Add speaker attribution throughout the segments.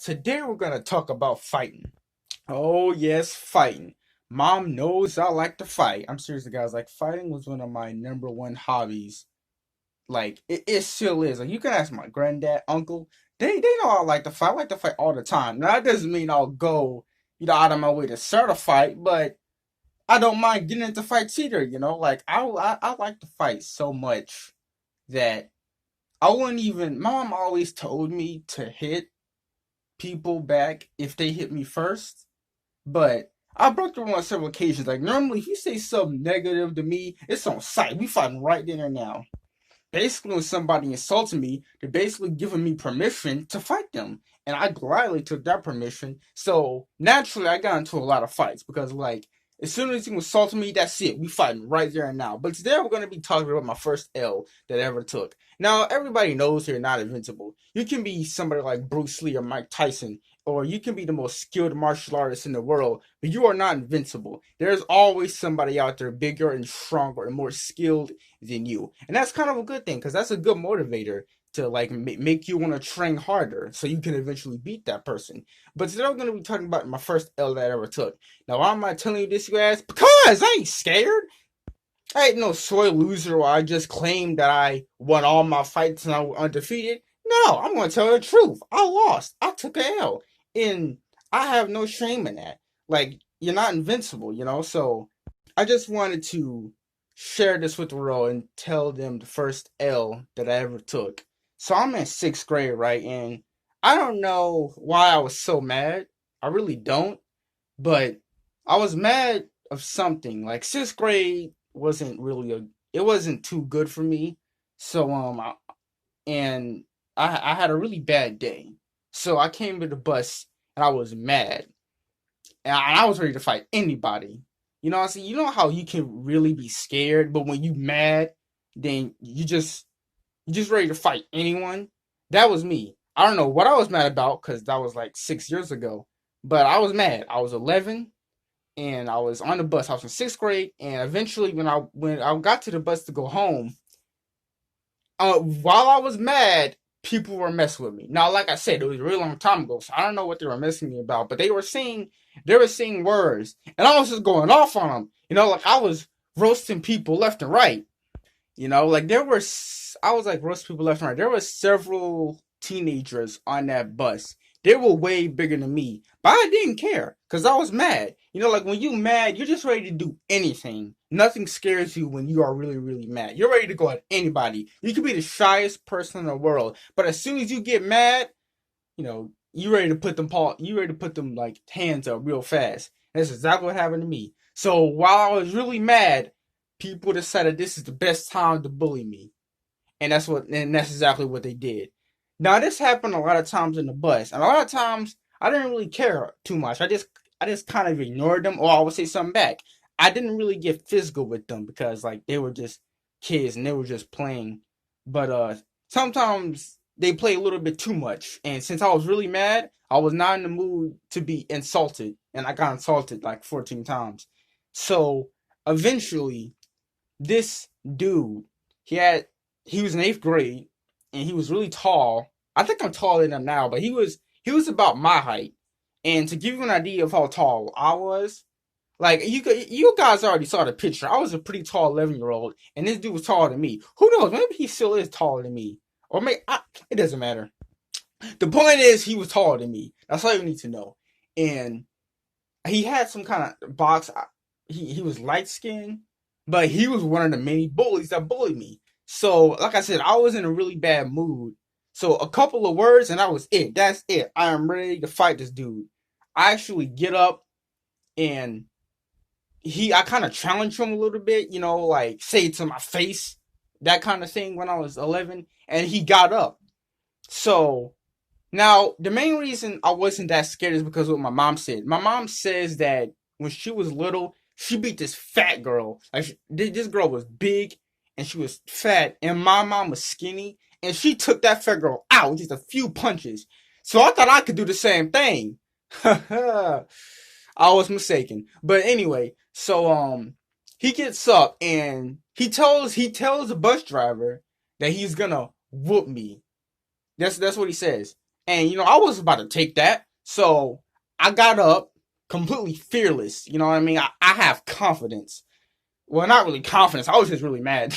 Speaker 1: Today we're gonna talk about fighting. Oh yes, fighting. Mom knows I like to fight. I'm serious, guys. Like fighting was one of my number one hobbies. Like it still is. Like you can ask my granddad, uncle. They know I like to fight. I like to fight all the time. Now that doesn't mean I'll go out of my way to start a fight, but I don't mind getting into fights either. Like I like to fight so much that I wouldn't even. My mom always told me to hit people back if they hit me first. But I broke the rule on several occasions. Like normally, if you say something negative to me, it's on sight. We fighting right then and now. Basically, when somebody insulted me, they're basically giving me permission to fight them, and I gladly took that permission. So naturally, I got into a lot of fights because, like, as soon as you insult me, that's it. We fighting right there and now. But today we're gonna be talking about my first L that I ever took. Now everybody knows you're not invincible. You can be somebody like Bruce Lee or Mike Tyson, or you can be the most skilled martial artist in the world, but you are not invincible. There's always somebody out there bigger and stronger and more skilled than you, and that's kind of a good thing because that's a good motivator to like make you want to train harder so you can eventually beat that person. But today I'm going to be talking about my first L that I ever took. Now why am I telling you this, you guys? Because I ain't scared. I ain't no soy loser where I just claimed that I won all my fights and I was undefeated. No, I'm going to tell the truth. I lost. I took a L. And I have no shame in that. Like, you're not invincible, So I just wanted to share this with the world and tell them the first L that I ever took. So I'm in sixth grade, right? And I don't know why I was so mad. I really don't. But I was mad of something. Like sixth grade wasn't really it wasn't too good for me. So and I had a really bad day. So I came to the bus and I was mad. And I was ready to fight anybody. You know what I'm saying? You know how you can really be scared, but when you mad, then you just ready to fight anyone. That was me. I don't know what I was mad about because that was like 6 years ago. But I was mad. I was 11 and I was on the bus. I was in sixth grade, and eventually, when I got to the bus to go home, while I was mad, people were messing with me. Now, like I said, it was a really long time ago, so I don't know what they were messing me about. But they were saying words, and I was just going off on them. Like I was roasting people left and right. Like I was like roasting people left and right. There were several teenagers on that bus. They were way bigger than me, but I didn't care because I was mad. Like when you mad, you're just ready to do anything. Nothing scares you when you are really, really mad. You're ready to go at anybody. You could be the shyest person in the world, but as soon as you get mad, you ready to put them like hands up real fast. And that's exactly what happened to me. So while I was really mad, people decided this is the best time to bully me. And that's exactly what they did. Now this happened a lot of times in the bus. And a lot of times I didn't really care too much. I just kind of ignored them or I would say something back. I didn't really get physical with them because like they were just kids and they were just playing. But sometimes they play a little bit too much. And since I was really mad, I was not in the mood to be insulted. And I got insulted like 14 times. So eventually this dude, he had he was in eighth grade and he was really tall. I think I'm taller than him now, but he was about my height. And to give you an idea of how tall I was, like you guys already saw the picture. I was a pretty tall 11-year-old, and this dude was taller than me. Who knows? Maybe he still is taller than me, or maybe it doesn't matter. The point is, he was taller than me. That's all you need to know. And he had some kind of box. He was light skinned, but he was one of the many bullies that bullied me. So, like I said, I was in a really bad mood. So a couple of words and that was it. That's it. I am ready to fight this dude. I actually get up and I kind of challenged him a little bit, like say it to my face, that kind of thing when I was 11, and he got up. So now, the main reason I wasn't that scared is because of what my mom said. My mom says that when she was little, she beat this fat girl. Like this girl was big and she was fat, and my mom was skinny, and she took that fat girl out with just a few punches. So I thought I could do the same thing. I was mistaken. But anyway, so he gets up and he tells the bus driver that he's gonna whoop me. That's what he says. And I was about to take that. So I got up completely fearless. You know what I mean? I have confidence. Well, not really confidence. I was just really mad.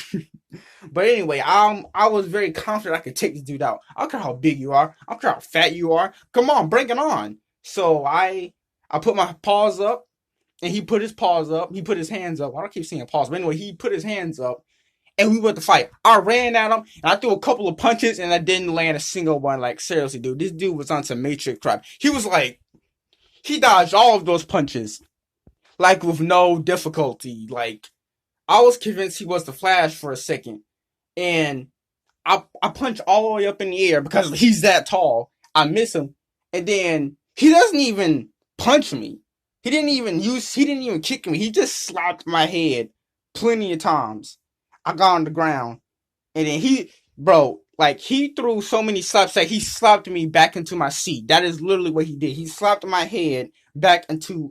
Speaker 1: But anyway, I was very confident I could take this dude out. I don't care how big you are. I don't care how fat you are. Come on, bring it on. So I put my paws up, and he put his paws up. He put his hands up. I don't keep saying paws, but anyway, he put his hands up, and we went to fight. I ran at him, and I threw a couple of punches, and I didn't land a single one. Like, seriously, dude, this dude was on some Matrix crap. He was like, he dodged all of those punches, like, with no difficulty. Like, I was convinced he was the Flash for a second, and I punch all the way up in the air because he's that tall. I miss him, and then he doesn't even punch me. He didn't even kick me. He just slapped my head plenty of times. I got on the ground, and then bro, like, he threw so many slaps that he slapped me back into my seat. That is literally what he did. He slapped my head back until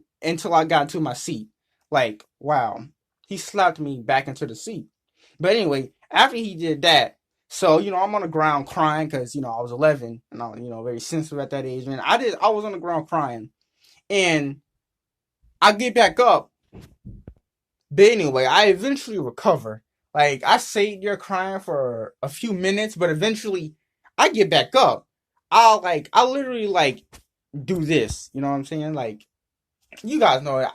Speaker 1: I got into my seat. Like, wow, he slapped me back into the seat. But anyway, after he did that, so I'm on the ground crying because I was 11 and I was very sensitive at that age. Man, I was on the ground crying, and I get back up. But anyway, I eventually recover. Like, I stayed there crying for a few minutes, but eventually I get back up. I literally, like, do this. You know what I'm saying? Like, you guys know it.